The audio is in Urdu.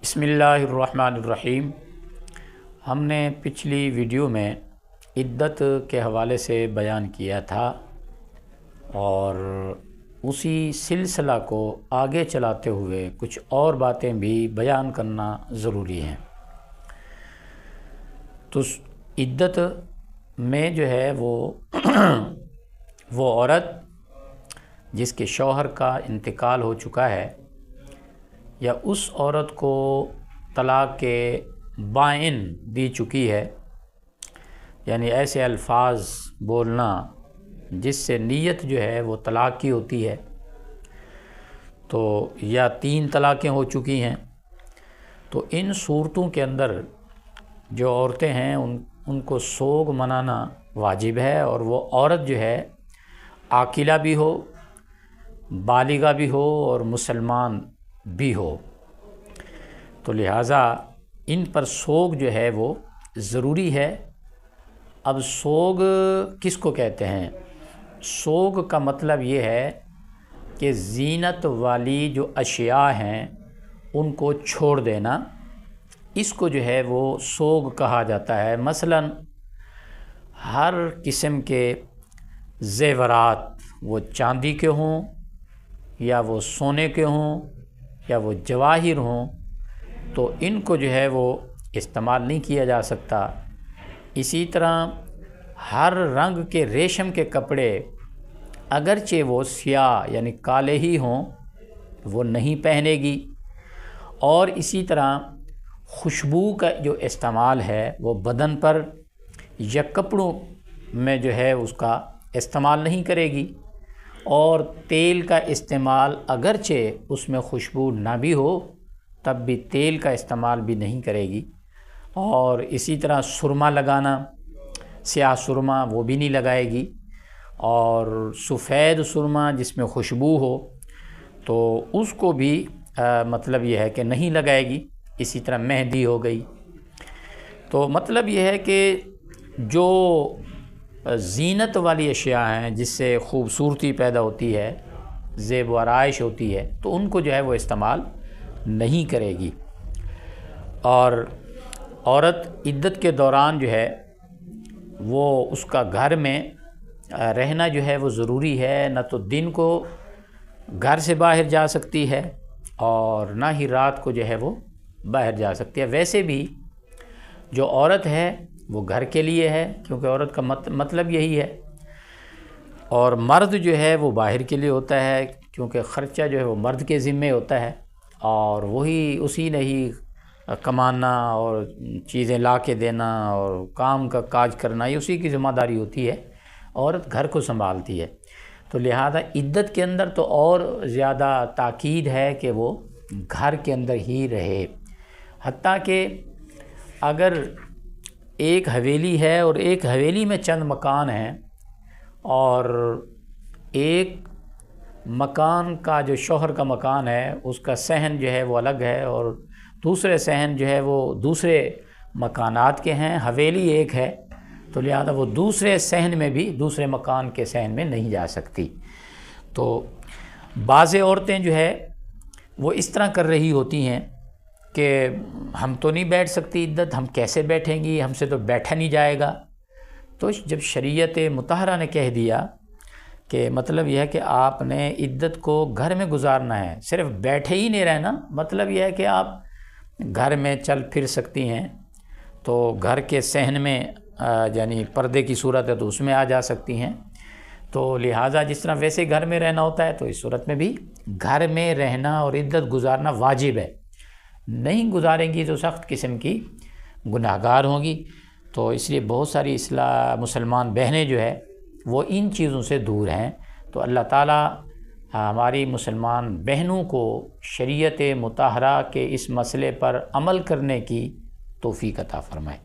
بسم اللہ الرحمن الرحیم۔ ہم نے پچھلی ویڈیو میں عدت کے حوالے سے بیان کیا تھا اور اسی سلسلہ کو آگے چلاتے ہوئے کچھ اور باتیں بھی بیان کرنا ضروری ہیں۔ تو عدت میں جو ہے وہ عورت جس کے شوہر کا انتقال ہو چکا ہے یا اس عورت کو طلاق کے بائن دی چکی ہے، یعنی ایسے الفاظ بولنا جس سے نیت جو ہے وہ طلاق کی ہوتی ہے، تو یا 3 طلاقیں ہو چکی ہیں، تو ان صورتوں کے اندر جو عورتیں ہیں ان کو سوگ منانا واجب ہے، اور وہ عورت جو ہے عاقلہ بھی ہو، بالغہ بھی ہو اور مسلمان بھی ہو، تو لہٰذا ان پر سوگ جو ہے وہ ضروری ہے۔ اب سوگ کس کو کہتے ہیں؟ سوگ کا مطلب یہ ہے کہ زینت والی جو اشیاء ہیں ان کو چھوڑ دینا، اس کو جو ہے وہ سوگ کہا جاتا ہے۔ مثلاً ہر قسم کے زیورات، وہ چاندی کے ہوں یا وہ سونے کے ہوں یا وہ جواہر ہوں، تو ان کو جو ہے وہ استعمال نہیں کیا جا سکتا۔ اسی طرح ہر رنگ کے ریشم کے کپڑے، اگرچہ وہ سیاہ یعنی کالے ہی ہوں، وہ نہیں پہنے گی۔ اور اسی طرح خوشبو کا جو استعمال ہے وہ بدن پر یا کپڑوں میں جو ہے اس کا استعمال نہیں کرے گی، اور تیل کا استعمال اگرچہ اس میں خوشبو نہ بھی ہو تب بھی تیل کا استعمال بھی نہیں کرے گی۔ اور اسی طرح سرما لگانا، سیاہ سرما وہ بھی نہیں لگائے گی، اور سفید سرما جس میں خوشبو ہو تو اس کو بھی مطلب یہ ہے کہ نہیں لگائے گی۔ اسی طرح مہندی ہو گئی۔ تو مطلب یہ ہے کہ جو زینت والی اشیاء ہیں جس سے خوبصورتی پیدا ہوتی ہے، زیب و آرائش ہوتی ہے، تو ان کو جو ہے وہ استعمال نہیں کرے گی۔ اور عورت عدت کے دوران جو ہے وہ اس کا گھر میں رہنا جو ہے وہ ضروری ہے، نہ تو دن کو گھر سے باہر جا سکتی ہے اور نہ ہی رات کو جو ہے وہ باہر جا سکتی ہے۔ ویسے بھی جو عورت ہے وہ گھر کے لیے ہے، کیونکہ عورت کا مطلب یہی ہے، اور مرد جو ہے وہ باہر کے لیے ہوتا ہے، کیونکہ خرچہ جو ہے وہ مرد کے ذمے ہوتا ہے، اور وہی اسی نے ہی کمانا اور چیزیں لا کے دینا اور کام کا کاج کرنا، یہ اسی کی ذمہ داری ہوتی ہے۔ عورت گھر کو سنبھالتی ہے، تو لہذا عدت کے اندر تو اور زیادہ تاکید ہے کہ وہ گھر کے اندر ہی رہے۔ حتیٰ کہ اگر ایک حویلی ہے اور ایک حویلی میں چند مکان ہیں، اور ایک مکان کا جو شوہر کا مکان ہے اس کا صحن جو ہے وہ الگ ہے، اور دوسرے صحن جو ہے وہ دوسرے مکانات کے ہیں، حویلی ایک ہے، تو لہذا وہ دوسرے صحن میں بھی دوسرے مکان کے صحن میں نہیں جا سکتی۔ تو بعض عورتیں جو ہے وہ اس طرح کر رہی ہوتی ہیں کہ ہم تو نہیں بیٹھ سکتی عدت، ہم کیسے بیٹھیں گی، ہم سے تو بیٹھا نہیں جائے گا۔ تو جب شریعت مطہرہ نے کہہ دیا کہ مطلب یہ ہے کہ آپ نے عدت کو گھر میں گزارنا ہے، صرف بیٹھے ہی نہیں رہنا، مطلب یہ ہے کہ آپ گھر میں چل پھر سکتی ہیں، تو گھر کے صحن میں یعنی پردے کی صورت ہے تو اس میں آ جا سکتی ہیں۔ تو لہٰذا جس طرح ویسے گھر میں رہنا ہوتا ہے تو اس صورت میں بھی گھر میں رہنا اور عدت گزارنا واجب ہے۔ نہیں گزاریں گی تو سخت قسم کی گناہگار ہوں گی۔ تو اس لیے بہت ساری مسلمان بہنیں جو ہے وہ ان چیزوں سے دور ہیں۔ تو اللہ تعالیٰ ہماری مسلمان بہنوں کو شریعت مطہرہ کے اس مسئلے پر عمل کرنے کی توفیق عطا فرمائے۔